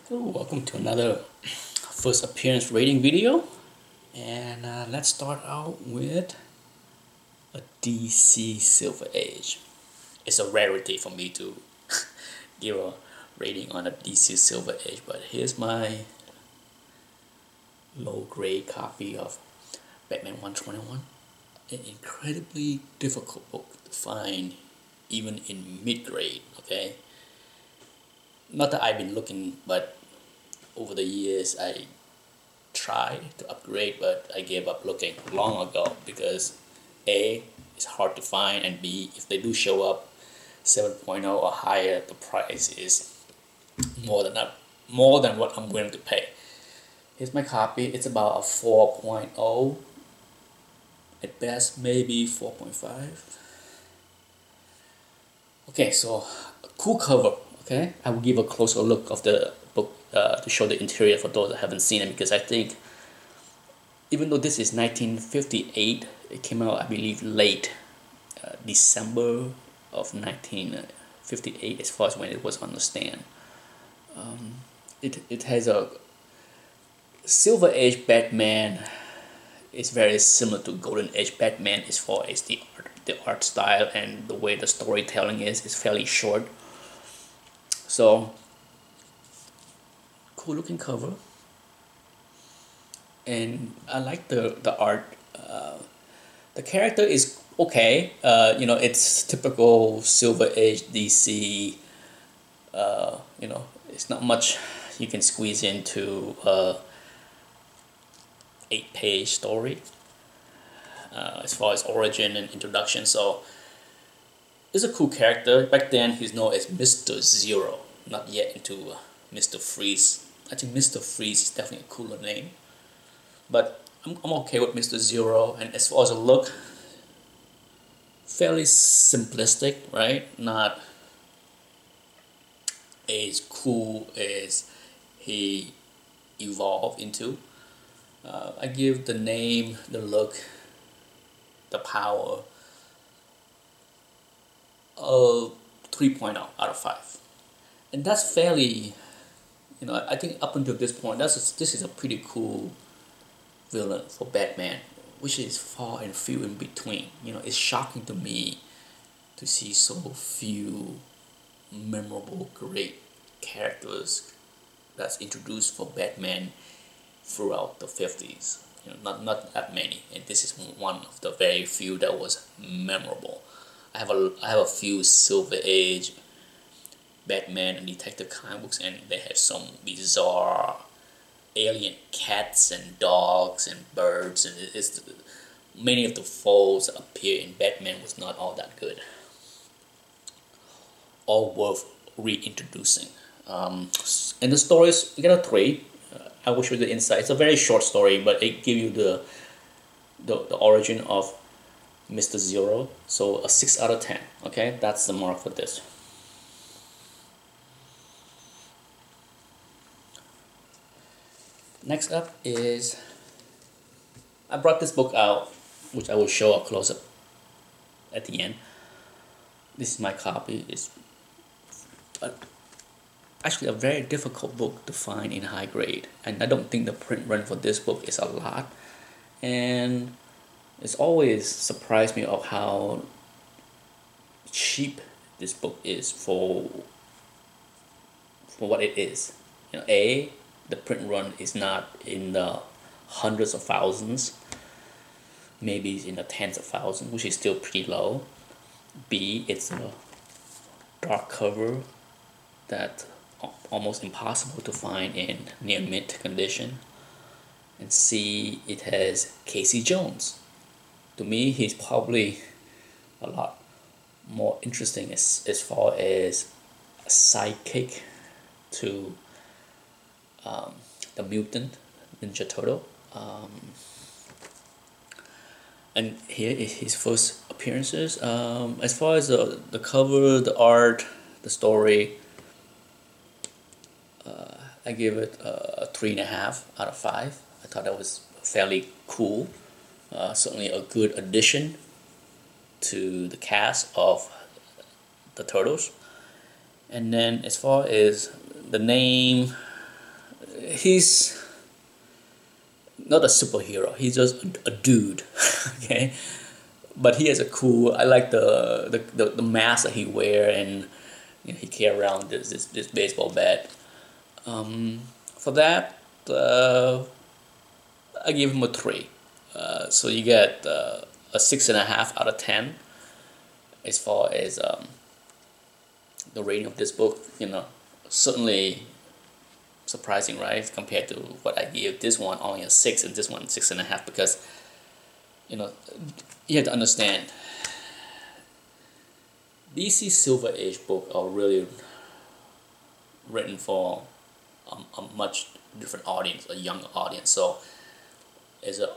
So welcome to another first appearance rating video, and let's start out with a DC Silver Age. It's a rarity for me to give a rating on a DC Silver Age, but here's my low grade copy of Batman 121. An incredibly difficult book to find even in mid grade, okay? Not that I've been looking, but over the years I tried to upgrade, but I gave up looking long ago because A, it's hard to find, and B, if they do show up 7.0 or higher, the price is more than what I'm willing to pay. Here's my copy. It's about a 4.0 at best, maybe 4.5. Okay, so cool cover. Okay, I will give a closer look of the book to show the interior for those that haven't seen it, because I think even though this is 1958, it came out, I believe, late December of 1958 as far as when it was on the stand. It has a Silver Age Batman. It's very similar to Golden Age Batman as far as the art style and the way the storytelling is fairly short. So cool looking cover, and I like the art. The character is okay. It's typical Silver Age DC. It's not much you can squeeze into a 8-page story as far as origin and introduction. So it's a cool character. Back then he's known as Mr. Zero, not yet into Mr. Freeze. I think Mr. Freeze is definitely a cooler name, but I'm okay with Mr. Zero. And as far as the look, fairly simplistic, right? Not as cool as he evolved into. I give the name, the look, the power a 3.0 out of 5, and that's fairly, I think up until this point, this is a pretty cool villain for Batman, which is far and few in between. It's shocking to me to see so few memorable, great characters that's introduced for Batman throughout the 50s. Not that many, and this is one of the very few that was memorable. I have a few Silver Age Batman and Detective comic books, and they have some bizarre alien cats and dogs and birds, and many of the foes that appear in Batman was not all that good. All worth reintroducing. And the stories, we got a 3. I will show you the insight. It's a very short story, but it gives you the origin of Mr. Zero. So a 6 out of 10. Okay, that's the mark for this. Next up is, I brought this book out, which I will show a close-up at the end. This is my copy. It's actually a very difficult book to find in high grade, and I don't think the print run for this book is a lot, and it's always surprised me of how cheap this book is for what it is. The print run is not in the hundreds of thousands, maybe in the tens of thousands, which is still pretty low. B, it's a dark cover that almost impossible to find in near mint condition. And C, it has Casey Jones. To me, he's probably a lot more interesting as far as a sidekick to the mutant Ninja Turtle. And here is his first appearances. As far as the cover, the art, the story, I give it a 3.5 out of 5. I thought that was fairly cool. Certainly a good addition to the cast of the Turtles. And then as far as the name, he's not a superhero. He's just a dude, okay. But he has a cool. I like the mask that he wear, and he carry around this baseball bat. For that, I give him a 3. So you get a 6.5 out of 10 as far as the rating of this book. Certainly surprising, right? Compared to what I gave this one, only a 6, and this one 6.5, because you have to understand, DC Silver Age books are really written for a much different audience, a younger audience. So as a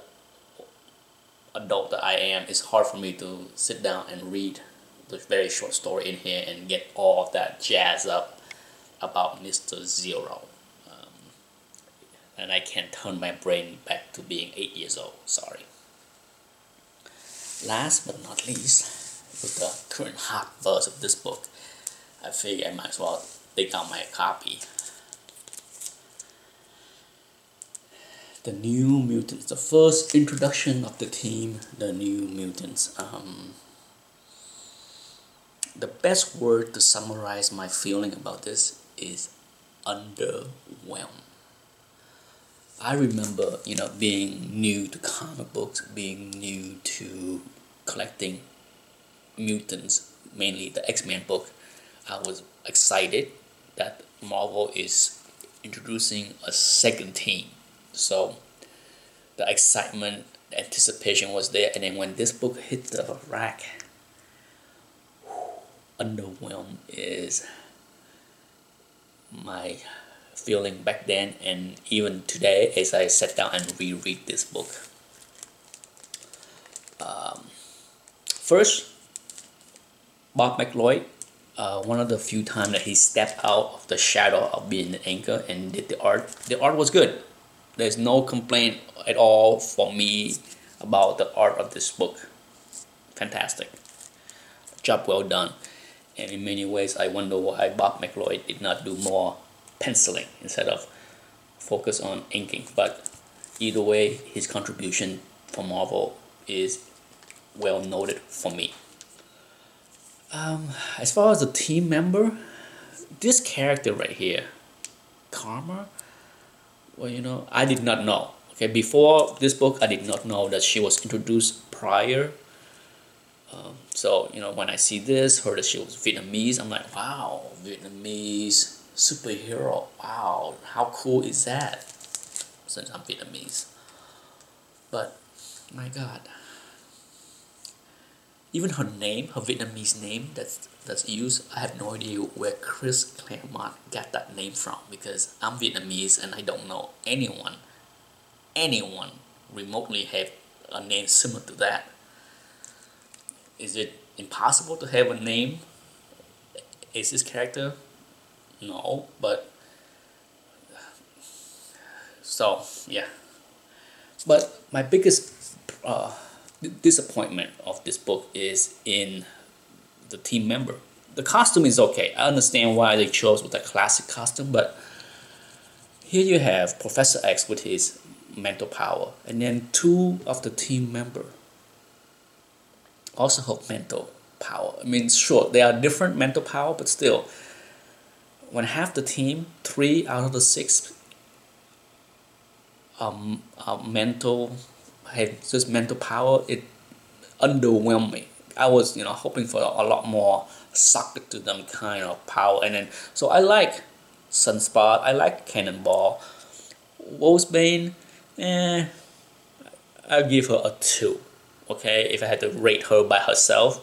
adult that I am, it's hard for me to sit down and read the very short story in here and get all of that jazz up about Mr. Zero. And I can't turn my brain back to being 8 years old, sorry. Last but not least, with the current hot buzz of this book, I figure I might as well take out my copy. The New Mutants, the first introduction of the team, the New Mutants. The best word to summarize my feeling about this is underwhelmed. I remember, being new to comic books, being new to collecting mutants, mainly the X-Men book. I was excited that Marvel is introducing a second team. So the excitement, the anticipation was there, and then when this book hit the rack, underwhelmed is my feeling back then, and even today as I sat down and reread this book. First, Bob McLeod, one of the few times that he stepped out of the shadow of being an anchor and did the art. The art was good. There's no complaint at all for me about the art of this book. Fantastic. Job well done. And in many ways, I wonder why Bob McLeod did not do more penciling instead of focus on inking. But either way, his contribution for Marvel is well noted for me. As far as the team member, this character right here, Karma, well, I did not know. Okay, before this book, I did not know that she was introduced prior. So, when I see this, heard that she was Vietnamese, I'm like, wow, Vietnamese superhero. Wow, how cool is that? Since I'm Vietnamese. But, my God. Even her name, her Vietnamese name that's used, I have no idea where Chris Claremont got that name from, because I'm Vietnamese and I don't know anyone remotely have a name similar to that. Is it impossible to have a name as this character? No, but so yeah. But my biggest disappointment of this book is in the team member. The costume is okay. I understand why they chose with a classic costume, but here you have Professor X with his mental power, and then 2 of the team member also have mental power. I mean, sure, they are different mental power, but still, when half the team, 3 out of the 6 mental, have just mental power, it underwhelmed me. I was, hoping for a lot more socket to them kind of power, and then so I like Sunspot, I like Cannonball. Wolfsbane, I'll give her a 2. Okay, if I had to rate her by herself,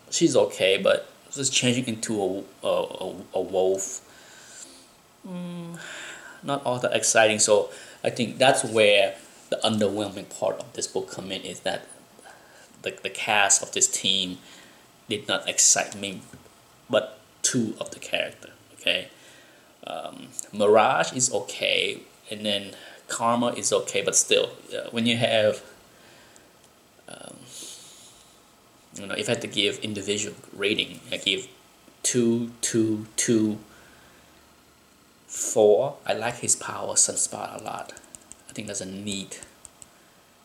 she's okay, but just changing into a wolf, not all that exciting. So I think that's where the underwhelming part of this book come in, is that the cast of this team did not excite me, but 2 of the character. Okay, Mirage is okay, and then Karma is okay, but still, when you have if I had to give individual rating, I give 2, 2, 2, 4, I like his power Sunspot a lot. I think that's a neat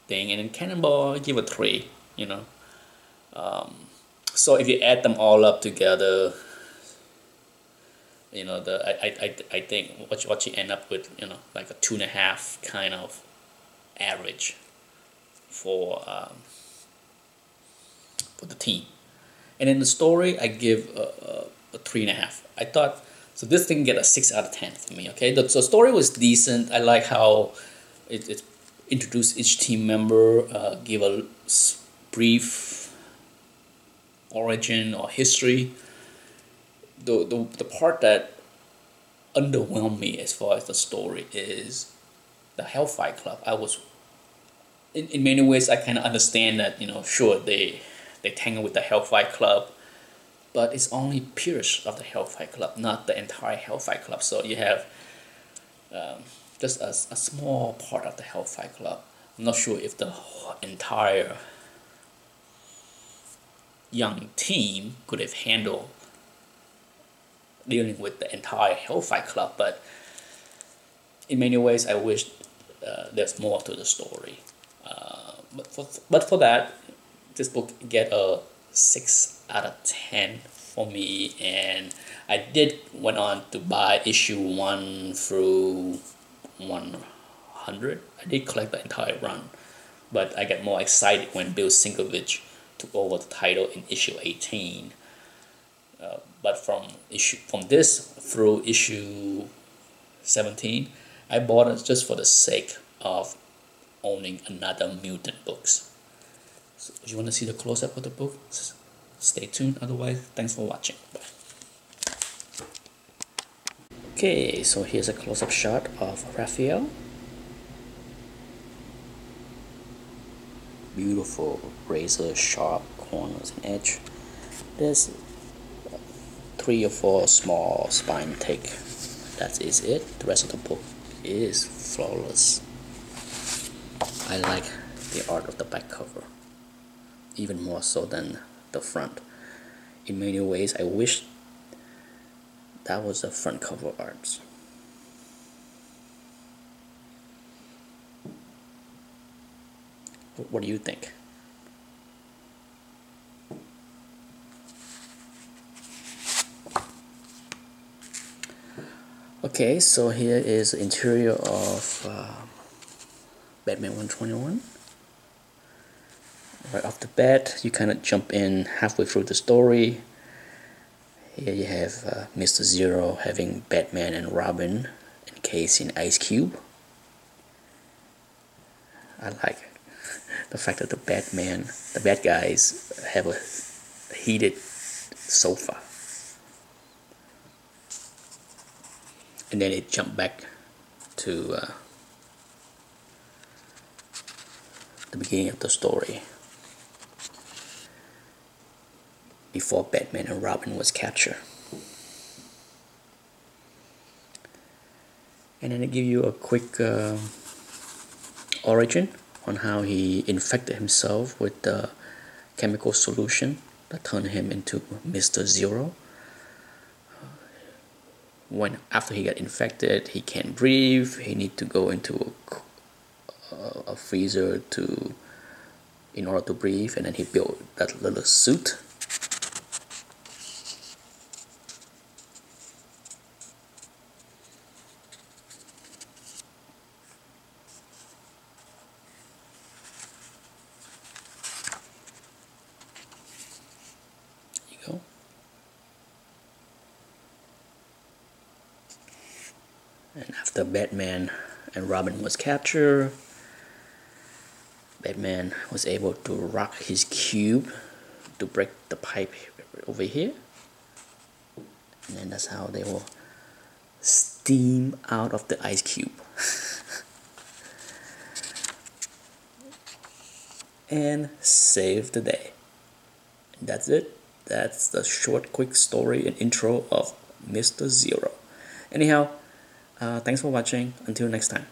thing. And then Cannonball, I give a 3, you know. So if you add them all up together, you know, I think what you end up with, you know, like a 2.5 kind of average for the team. And in the story, I give a 3.5. I thought, so this thing get a 6 out of 10 for me. Okay, the story was decent. I like how it introduced each team member, give a brief origin or history. The part that underwhelmed me as far as the story is the Hellfire Club. I was in many ways I kind of understand that, you know, sure they tangle with the Hellfire Club, but it's only Pierce of the Hellfire Club, not the entire Hellfire Club. So you have just a small part of the Hellfire Club. I'm not sure if the entire young team could have handled dealing with the entire Hellfire Club, but in many ways I wish there's more to the story. But for that, this book get a 6 out of 10 for me, and I went on to buy issue 1 through 100. I did collect the entire run, but I got more excited when Bill Sienkiewicz took over the title in issue 18. But from this through issue 17, I bought it just for the sake of owning another Mutant books. So if you want to see the close-up of the book, stay tuned. Otherwise, thanks for watching. Bye. Okay, so here's a close-up shot of Raphael. Beautiful razor sharp corners and edge. There's 3 or 4 small spine take. That is it. The rest of the book is flawless. I like the art of the back cover, even more so than the front. In many ways, I wish that was the front cover art. What do you think? Okay, so here is the interior of Batman 121. Right off the bat, you kind of jump in halfway through the story. Here you have Mr. Zero having Batman and Robin encased in Ice Cube. I like the fact that the bad guys have a heated sofa. And then it jumped back to the beginning of the story, before Batman and Robin was captured. And then they give you a quick origin on how he infected himself with the chemical solution that turned him into Mr. Zero. After he got infected, he can't breathe. He need to go into a freezer in order to breathe, and then he built that little suit. There you go. And after Batman and Robin was captured, Batman was able to rock his cube to break the pipe over here. And then that's how they will steam out of the ice cube. And save the day. And that's it. That's the short, quick story and intro of Mr. Zero. Anyhow, thanks for watching. Until next time.